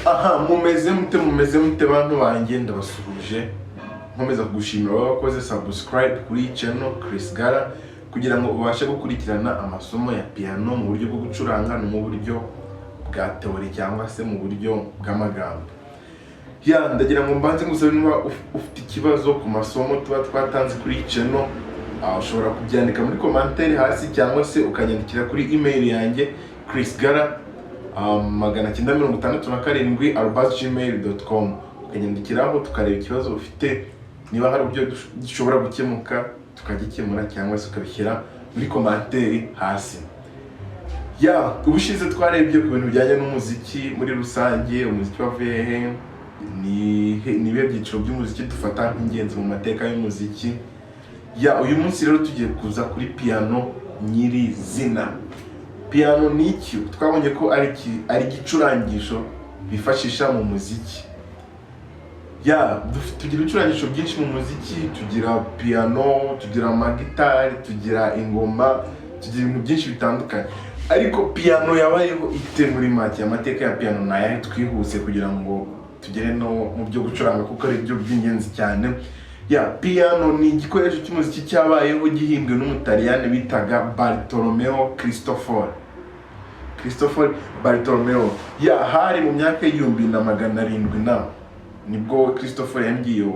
Aha, mumeze mute bantu banjye, ndabasuhuje nkomeza kugushimira wakoze subscribe kuri channel Chris Gara kugira ngo ubashe gukurikirana amasomo ya piano mu buryo bwo gucuranga no mu buryo bwa teori cyangwa se mu buryo bw'amagambo. Ndagira ngo mbanze ngusabe niba ufite ikibazo ku masomo tuba twatanze kuri channel, ushobora kubyandika muri commentaire hasi cyangwa se ukanyandikira kuri email yanjye chrisgara 967@gmail.com ukanyandikiraho tukareba ikibazo ufite, niba hari uburyo dushobora gukemuka tukagikemura cyangwa se ukabishyira muri commentaire hasi. Ubushize twarebye ku bintu bijyanye n'umuziki muri rusange, umuziki wavuye he, nibe byiciro by'umuziki dufata nk'ingenzi mu mateka y'umuziki. Uyu munsi rero tugiye kuza kuri piano nyiri zina. Piano ni iki? Twabonye ko ari igicurangisho bifashisha mu muziki. Tugira ibicurangisho byinshi mu muziki, tugira piano, tugira amagitari, tugira ingoma, tugira ibintu byinshi bitandukanye. Ariko piano yabayeho ite muri make? Amateka ya piano nayahe twihuse kugira ngo tugere no mu byo gucuranga kuko ari byo by'ingenzi cyane. Piano ni igikoresho cy'umuziki cyabayeho gihimbwe n'umutaliyani bitaga Bartolomeo Cristoforo Bartolomeo. Hari mu myaka y'1700 nibwo Cristoforo yangiye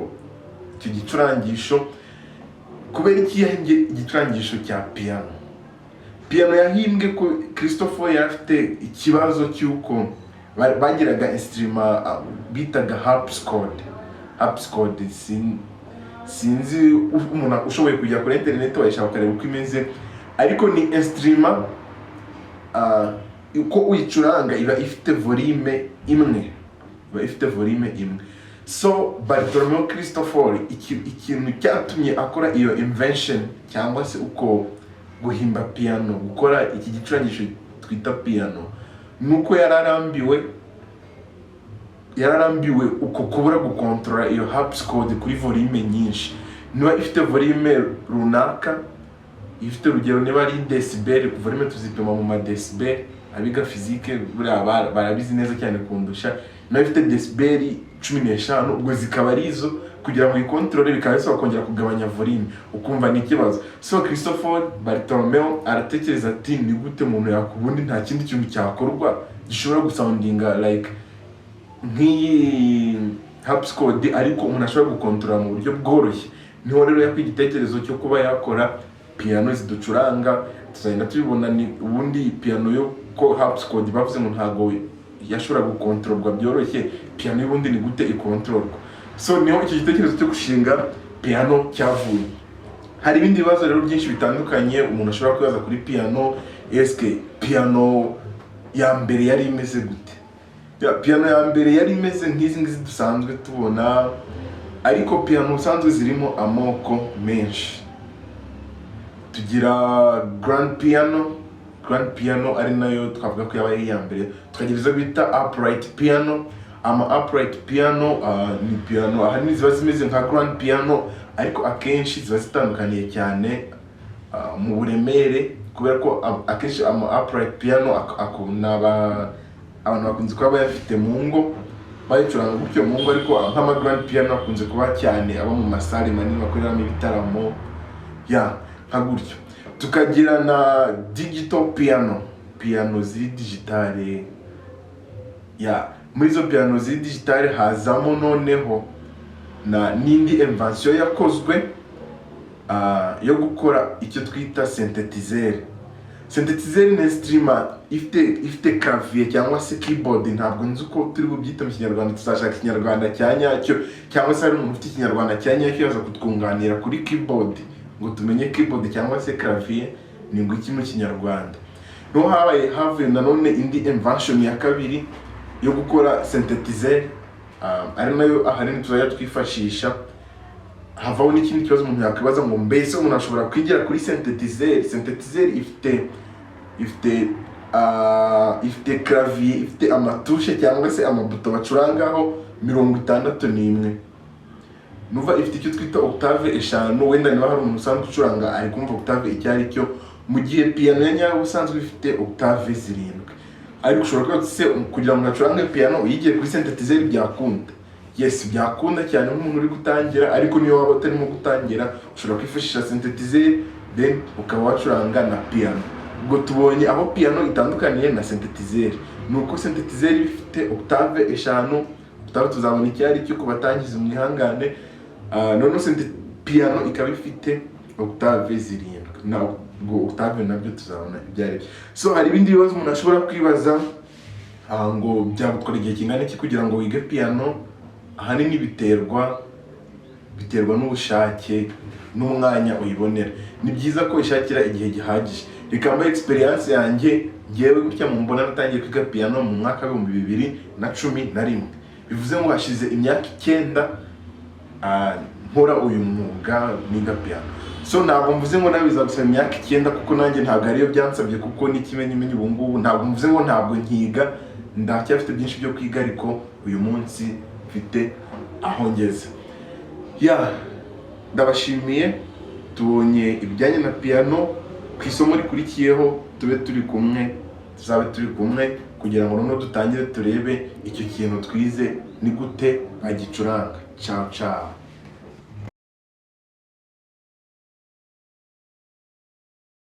icyo gicurangisho. Kubera iki yangiye igicurangisho cya piano? Piano yahimbwe ko Cristoforo yafite ikibazo cy'uko bagiraga instrument bitaga harpsichord. Sinzi umuntu ushoboye kujya kuri internet wayishaka ukareba uko imeze, ariko ni instrument uko uyicuranga iba ifite volume imwe. So Bartolomeo Cristoforo ikintu cyatumye akora iyo invention cyangwa se uko guhimba piano, gukora iki gicurangisho twita piano, nuko yararambiwe uko kubura gukontrola iyo harpsichord kuri volume nyinshi. Niba ifite volume runaka, ifite urugero niba ari decibel, volume tuzipima mu madecibel, abiga physique barabizi neza cyane kundusha. Niba ifite decibel 15 ubwo zikaba ari izo, kugira ngo ikontrole bikaba bisaba kongera kugabanya volume, ukumva ni ikibazo. So Cristoforo Bartolomeo aratekereza ati ni gute umuntu yakubundi nta kindi kintu cyakorwa gishobora gusoundinga like nk'iyi harpsichord ariko umuntu ashobora gukontrola mu buryo bworoshye. Niho rero yakwiga igitekerezo cyo kuba yakora piano ziducuranga. Tuzagenda tubibona ni ubundi piano yo ko harpsichord bavuze ngo ntago yashobora gukontrolwa byoroshye, piano y'ubundi ni gute ikontrolwa. So niho icyo gitekerezo cyo gushinga piano cyavuye. Hari ibindi bibazo rero byinshi bitandukanye umuntu ashobora kwibaza kuri piano. Eske piano ya mbere yari imeze gute? Piano ya mbere yari imeze nk'izi ngizi dusanzwe tubona, ariko piano usanzwe zirimo amoko menshi. Tugira grand piano ari nayo twavuga ko yabaye iya mbere. Tukagira izo bita upright piano. Upright piano ni piano ahanini ziba zimeze nka grand piano, ariko akenshi ziba zitandukaniye cyane mu buremere, kubera ko akenshi upright piano abantu bakunze kuba bayafite mu ngo bayicuranga gutyo mu ngo, ariko nk'ama grand piano akunze kuba cyane aba mu masale manini bakoreramo ibitaramo nka gutyo. Tukagira na digital piano ziri digitale. Muri izo piano ziri digitale hazamo noneho n'indi invention yakozwe yo gukora icyo twita synthetizer. Synthetizer ni instrument ifite clavier cyangwa se keyboard. Ntabwo nzi uko turi bubyita mu Kinyarwanda, tuzashaka Ikinyarwanda cya nyacyo, cyangwa se hari umuntu ufite Ikinyarwanda cya nyacyo yaza kutwunganira kuri keyboard ngo tumenye keyboard cyangwa se clavier ni ngo iki mu Kinyarwanda. No havuye nanone indi invention ya kabiri yo gukora synthetizer, ari nayo ahanini tuzajya twifashisha. Havaho n'ikindi kibazo umuntu yakwibaza ngo mbese umuntu ashobora kwigira kuri synthetizer? Synthetizer ifite clavier, ifite amatushe cyangwa se amabuto bacurangaho 61. Nuva ifite icyo twita octave 5. Wenda niba hari umuntu usanzwe ucuranga ari kumva octave icyo ari cyo, mu gihe piano ya nyayo usanzwe ifite octave 7. ariko ushobora kuba se kugira ngo acurange piano uyigiye kuri synthesizer byakunda. Yes, byakunda cyane nk'umuntu uri gutangira, ariko niyo waba utarimo gutangira ushobora kwifashisha synthesizer then ukaba wacuranga na piano. Ubwo tubonye aho piano itandukaniye na synthesizer, nuko synthesizer ifite octave 5, octave tuzabona icyari cyo kubatangiza umwihangane, none piano ikaba ifite octave 7 na octave nabyo tuzabona ibyari. So hari ibindi bibazo umuntu ashobora kwibaza, ngo byagutwara igihe kingana iki kugira ngo wige piano. Ahanini biterwa n'ubushake n'umwanya uyibonera. Ni byiza ko ishakira igihe gihagije. Reka mba experience yanjye ngewe gutya mu mbona natangiye kwiga piano mu mwaka wa 2011. Bivuze ngo hashize imyaka 9 nkora uyu mwuga niga piano. So ntabwo mvuze ngo nawe bizagusaba imyaka 9 kuko nanjye ntabwo ariyo byansabye, kuko n'ikimenyimenyi ubu ngubu ntabwo mvuze ngo ntabwo nkiga, ndacyafite byinshi byo kwiga, ariko uyu munsi mfite aho ngeze. Ndabashimiye, tubonye ibijyanye na piano. Ku isomo rikurikiyeho tuzabe turi kumwe kugira ngo noneho dutangire turebe icyo kintu twize ni gute bagicuranga. Ciao ciao.